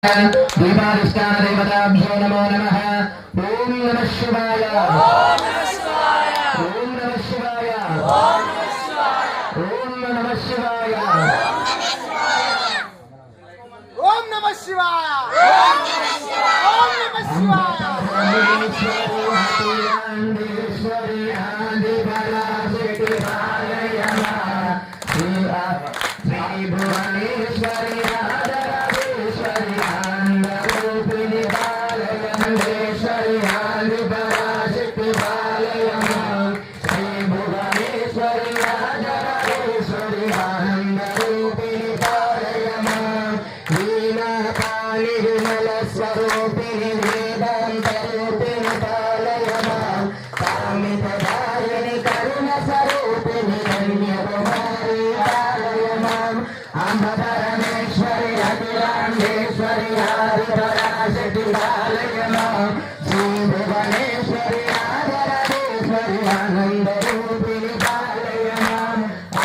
दीपाधिष्ठानदेवताभ्यो नमो नमः। ओम नमः शिवाय। ओम नमः शिवाय। ओम नमः शिवाय। ओम नमः शिवाय। ओम नमः शिवाय। ओम नमः शिवाय। परमेश्वरी अखिलांडेश्वरी आदिपराशक्ति बालय नमः। श्री भुवने